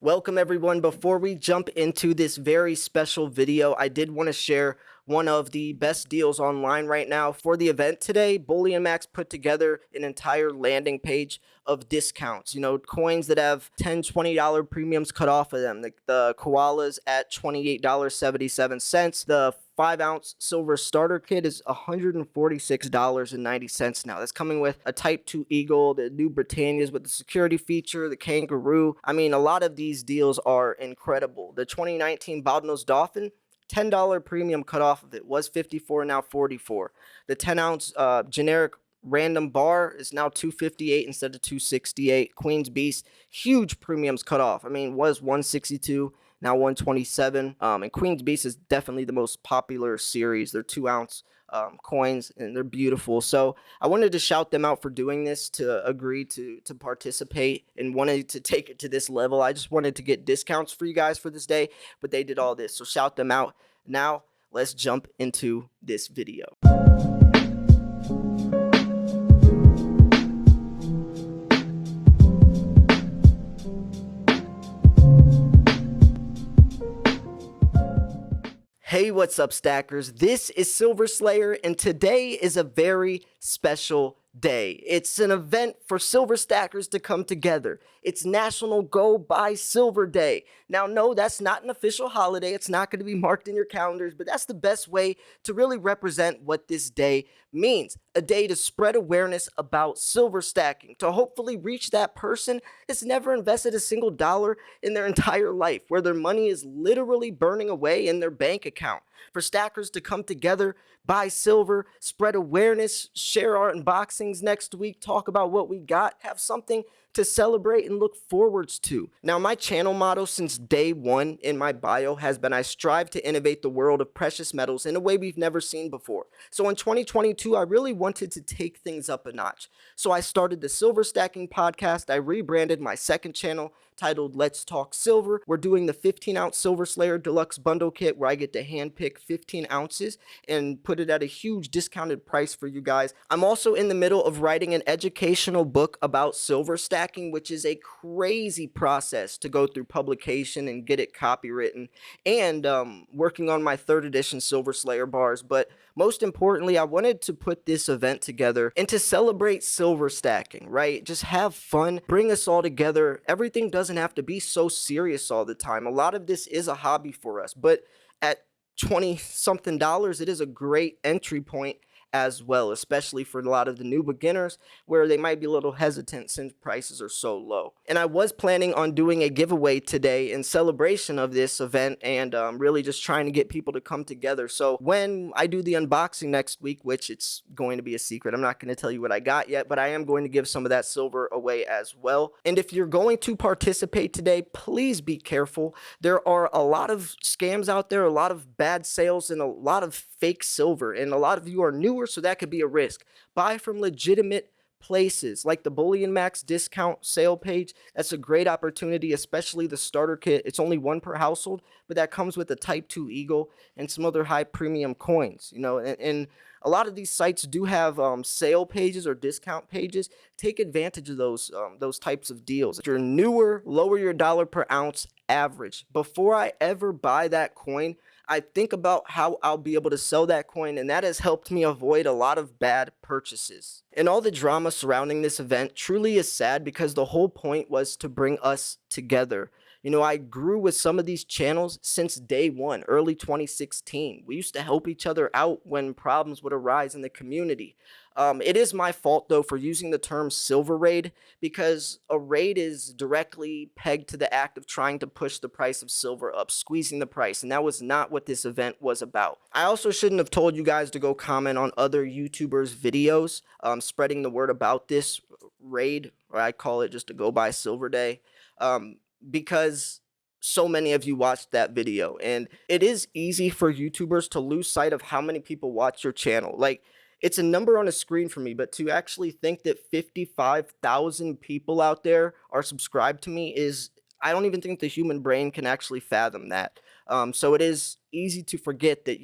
Welcome everyone. Before we jump into this very special video, I did want to share one of the best deals online right now for the event today. Bullion Max put together an entire landing page of discounts. Coins that have $10, $20 premiums cut off of them. The koalas at $28.77. The 5-ounce silver starter kit is $146.90 now. That's coming with a Type 2 Eagle, the new Britannias with the security feature, the kangaroo. I mean, a lot of these deals are incredible. The 2019 Bottlenose Dolphin, $10 premium cut off of it, was 54, now 44. The 10-ounce generic random bar is now 258 instead of 268. Queen's Beast, huge premiums cut off. I mean, was 162, now 127. And Queen's Beast is definitely the most popular series. They're 2-ounce coins and they're beautiful. So I wanted to shout them out for doing this, to agree to participate and wanted to take it to this level. I just wanted to get discounts for you guys for this day, but they did all this. So shout them out. Now let's jump into this video. Hey, what's up, stackers? This is Silver Slayer, and today is a very special day. It's an event for silver stackers to come together. It's National Go Buy Silver Day. Now, no, that's not an official holiday. It's not going to be marked in your calendars, but that's the best way to really represent what this day means. A day to spread awareness about silver stacking, to hopefully reach that person that's never invested a single dollar in their entire life, where their money is literally burning away in their bank account. For stackers to come together, buy silver, spread awareness, share our unboxings next week, talk about what we got, have something to celebrate and look forwards to. Now, my channel motto since day one in my bio has been, I strive to innovate the world of precious metals in a way we've never seen before. So in 2022, I really wanted to take things up a notch. So I started the Silver Stacking Podcast. I rebranded my second channel titled Let's Talk Silver. We're doing the 15-ounce Silver Slayer Deluxe Bundle Kit, where I get to handpick 15 ounces and put it at a huge discounted price for you guys. I'm also in the middle of writing an educational book about silver stacking, which is a crazy process to go through publication and get it copywritten, and working on my 3rd edition Silver Slayer bars. But most importantly, I wanted to put this event together and to celebrate silver stacking, right? Just have fun, bring us all together. Everything doesn't have to be so serious all the time. A lot of this is a hobby for us, but at 20-something dollars, it is a great entry point as well, especially for a lot of the new beginners where they might be a little hesitant since prices are so low. And I was planning on doing a giveaway today in celebration of this event, and really just trying to get people to come together. So when I do the unboxing next week, which it's going to be a secret, I'm not going to tell you what I got yet, but I am going to give some of that silver away as well. And if you're going to participate today, please be careful. There are a lot of scams out there, a lot of bad sales, and a lot of fake silver, and a lot of you are newer, so that could be a risk. Buy from legitimate places like the Bullion Max discount sale page. That's a great opportunity, especially the starter kit. It's only one per household, but that comes with a Type 2 Eagle and some other high premium coins, and a lot of these sites do have sale pages or discount pages. Take advantage of those types of deals. If you're newer, lower your dollar per ounce average. Before I ever buy that coin, I think about how I'll be able to sell that coin, and that has helped me avoid a lot of bad purchases. And all the drama surrounding this event truly is sad, because the whole point was to bring us together. I grew with some of these channels since day one, early 2016. We used to help each other out when problems would arise in the community. It is my fault, though, for using the term silver raid, because a raid is directly pegged to the act of trying to push the price of silver up, squeezing the price, and that was not what this event was about. I also shouldn't have told you guys to go comment on other YouTubers' videos, spreading the word about this raid, or I call it just a Go Buy Silver Day, because so many of you watched that video, and it is easy for YouTubers to lose sight of how many people watch your channel. Like, it's a number on a screen for me, but to actually think that 55,000 people out there are subscribed to me is, I don't even think the human brain can actually fathom that. So it is easy to forget that,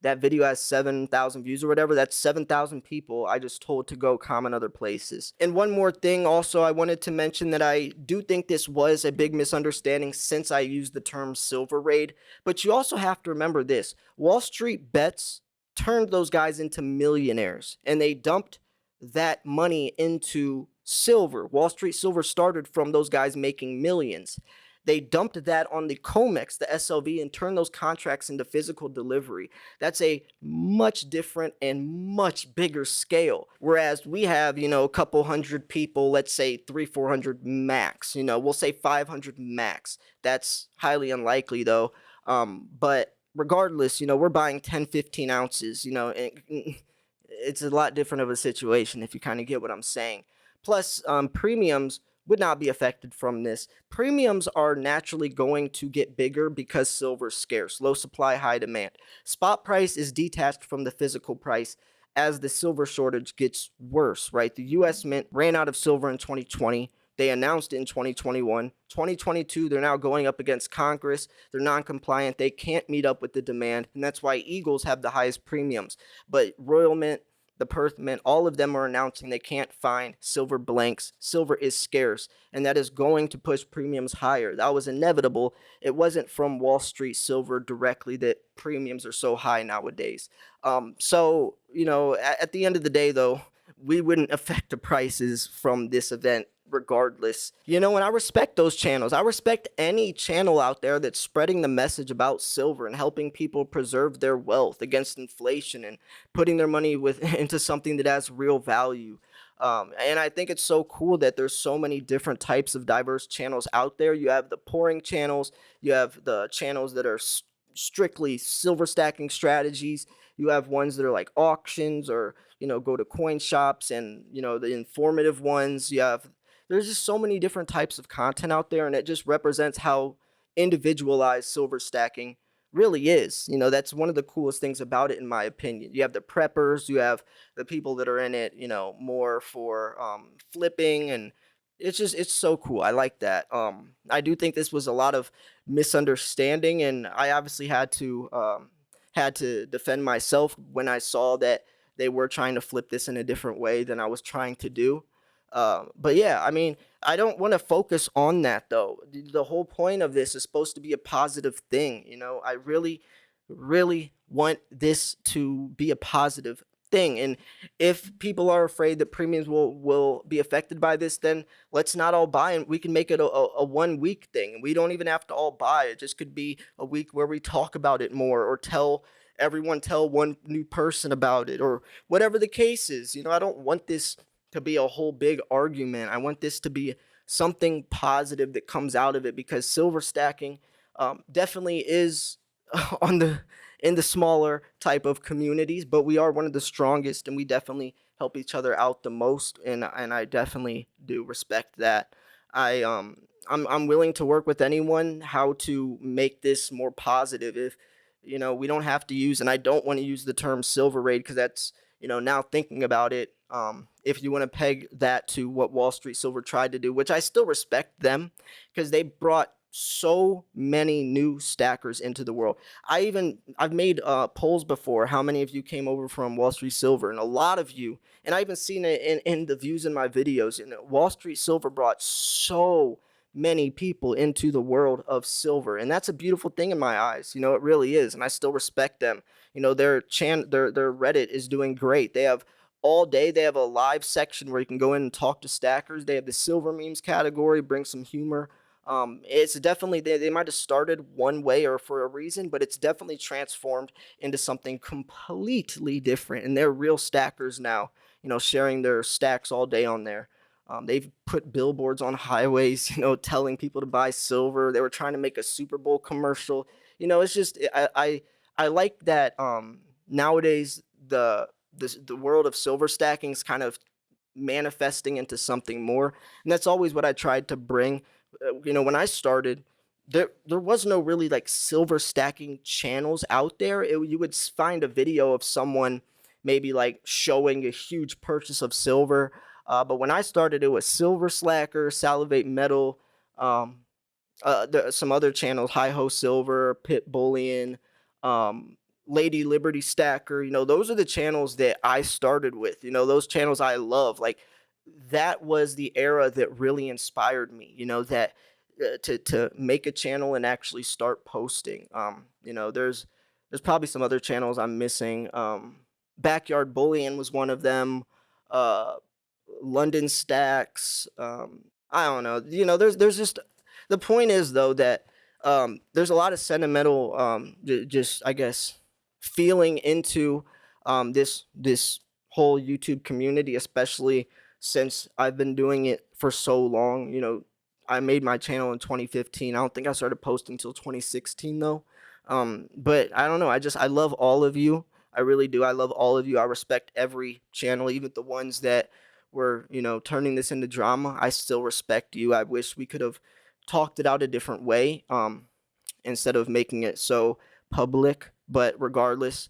that video has 7,000 views or whatever, that's 7,000 people I just told to go comment other places. And one more thing also, I wanted to mention that I do think this was a big misunderstanding since I used the term silver raid. But you also have to remember this: Wall Street Bets turned those guys into millionaires, and they dumped that money into silver. Wall Street Silver started from those guys making millions. They dumped that on the COMEX, the SLV, and turned those contracts into physical delivery. That's a much different and much bigger scale. Whereas we have, a couple hundred people, let's say 400 max, we'll say 500 max. That's highly unlikely though. But regardless, we're buying 10, 15 ounces, and it's a lot different of a situation if you kind of get what I'm saying. Plus, premiums would not be affected from this. Premiums are naturally going to get bigger because silver's scarce, low supply, high demand. Spot price is detached from the physical price as the silver shortage gets worse, right? The US Mint ran out of silver in 2020. They announced it in 2021. 2022, they're now going up against Congress. They're non-compliant. They can't meet up with the demand, and that's why Eagles have the highest premiums. But Royal Mint, the Perth Mint, all of them are announcing they can't find silver blanks. Silver is scarce, and that is going to push premiums higher. That was inevitable. It wasn't from Wall Street Silver directly that premiums are so high nowadays. So, at the end of the day, though, we wouldn't affect the prices from this event regardless. And I respect those channels. I respect any channel out there that's spreading the message about silver and helping people preserve their wealth against inflation and putting their money into something that has real value. And I think it's so cool that there's so many different types of diverse channels out there. You have the pouring channels, you have the channels that are strictly silver stacking strategies. You have ones that are like auctions or, go to coin shops, and, the informative ones. There's just so many different types of content out there, and it just represents how individualized silver stacking really is. That's one of the coolest things about it, in my opinion. You have the preppers, you have the people that are in it, more for flipping, and it's so cool. I like that. I do think this was a lot of misunderstanding, and I obviously had to defend myself when I saw that they were trying to flip this in a different way than I was trying to do. But yeah, I mean, I don't want to focus on that though. The whole point of this is supposed to be a positive thing. I really, really want this to be a positive thing. And if people are afraid that premiums will be affected by this, then let's not all buy, and we can make it a 1 week thing. We don't even have to all buy. It just could be a week where we talk about it more, or tell one new person about it, or whatever the case is. I don't want this to be a whole big argument. I want this to be something positive that comes out of it, because silver stacking definitely is on the in the smaller type of communities, but we are one of the strongest, and we definitely help each other out the most, and I definitely do respect that. I'm willing to work with anyone how to make this more positive. If we don't have to use, and I don't want to use the term silver raid, because that's, now thinking about it, if you want to peg that to what Wall Street Silver tried to do, which I still respect them, because they brought so many new stackers into the world. I've made polls before, how many of you came over from Wall Street Silver, and a lot of you, and I even seen it in the views in my videos. Wall Street Silver brought so many people into the world of silver, and that's a beautiful thing in my eyes. It really is, and I still respect them. Their Reddit is doing great. They have all day. They have a live section where you can go in and talk to stackers. They have the silver memes category, bring some humor. It's definitely, they might have started one way or for a reason, but it's definitely transformed into something completely different. And they're real stackers now, sharing their stacks all day on there. They've put billboards on highways, telling people to buy silver. They were trying to make a Super Bowl commercial. It's just, I like that. Nowadays, the world of silver stacking is kind of manifesting into something more, and that's always what I tried to bring. When I started, there was no really like silver stacking channels out there. You would find a video of someone maybe like showing a huge purchase of silver, but when I started, it was Silver Slacker, Salivate Metal, some other channels, Hi Ho Silver, Pit Bullion, Lady Liberty Stacker, those are the channels that I started with, those channels I love. Like, that was the era that really inspired me, that to make a channel and actually start posting. There's probably some other channels I'm missing. Backyard Bullying was one of them. Uh, London Stacks. I don't know. There's just, the point is though that there's a lot of sentimental, just I guess, feeling into this whole YouTube community, especially since I've been doing it for so long. I made my channel in 2015. I don't think I started posting until 2016 though. But I don't know. I love all of you. I really do. I love all of you. I respect every channel, even the ones that were, turning this into drama. I still respect you. I wish we could have talked it out a different way, instead of making it so public. But regardless,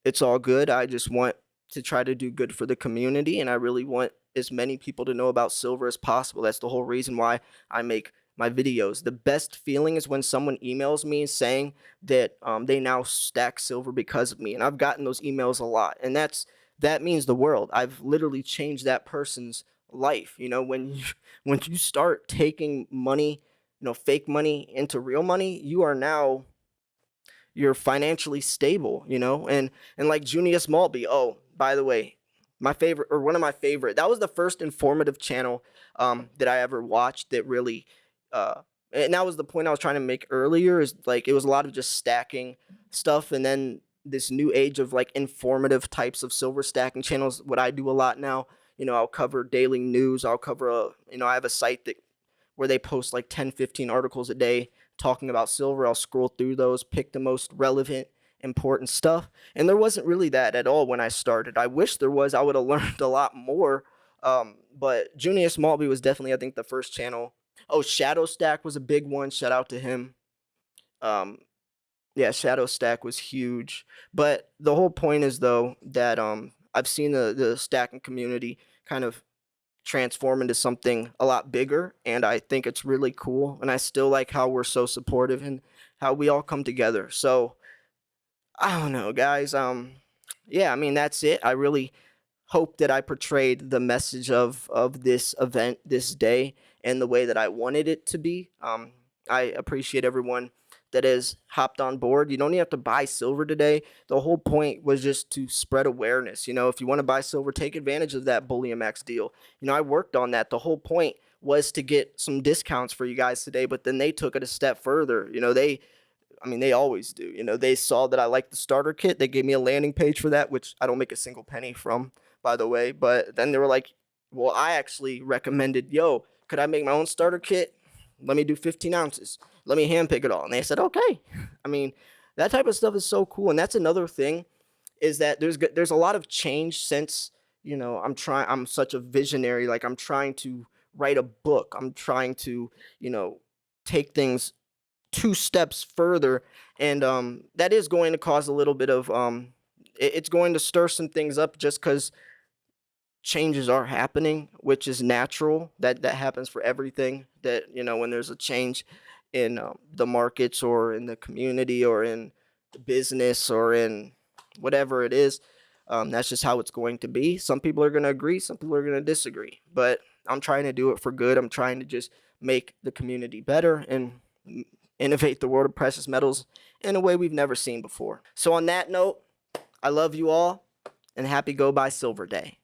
it's all good. I just want to try to do good for the community, and I really want as many people to know about silver as possible. That's the whole reason why I make my videos. The best feeling is when someone emails me saying that they now stack silver because of me, and I've gotten those emails a lot, and that means the world. I've literally changed that person's life. When you when you start taking money, fake money into real money, you're financially stable, and like Junius Maltby. Oh, by the way, my favorite, or one of my favorite, that was the first informative channel that I ever watched that really, and that was the point I was trying to make earlier, is like it was a lot of just stacking stuff, and then this new age of like informative types of silver stacking channels. What I do a lot now, I'll cover daily news. I'll cover I have a site that where they post like 10, 15 articles a day talking about silver. I'll scroll through those, pick the most relevant, important stuff. And there wasn't really that at all when I started. I wish there was. I would have learned a lot more. But Junius Maltby was definitely, I think, the first channel. Oh, Shadow Stack was a big one. Shout out to him. Um, yeah, Shadow Stack was huge. But the whole point is though that I've seen the stacking community kind of transform into something a lot bigger, and I think it's really cool, and I still like how we're so supportive and how we all come together. So I don't know, guys. Yeah, I mean, that's it. I really hope that I portrayed the message of this event, this day, in the way that I wanted it to be. I appreciate everyone that has hopped on board. You don't even have to buy silver today. The whole point was just to spread awareness. If you want to buy silver, take advantage of that Bullion Max deal. I worked on that. The whole point was to get some discounts for you guys today, but then they took it a step further. They always do. They saw that I liked the starter kit. They gave me a landing page for that, which I don't make a single penny from, by the way. But then they were like, well, I actually recommended, yo, could I make my own starter kit? Let me do 15 ounces. Let me handpick it all. And they said, okay. I mean, that type of stuff is so cool. And that's another thing, is that there's a lot of change since, I'm such a visionary. Like, I'm trying to write a book. I'm trying to, take things two steps further, and that is going to cause a little bit of it's going to stir some things up, just because changes are happening, which is natural. That happens for everything. That when there's a change in the markets, or in the community, or in the business, or in whatever it is, that's just how it's going to be. Some people are going to agree, some people are going to disagree, but I'm trying to do it for good. I'm trying to just make the community better and innovate the world of precious metals in a way we've never seen before. So on that note, I love you all, and happy Go Buy Silver Day.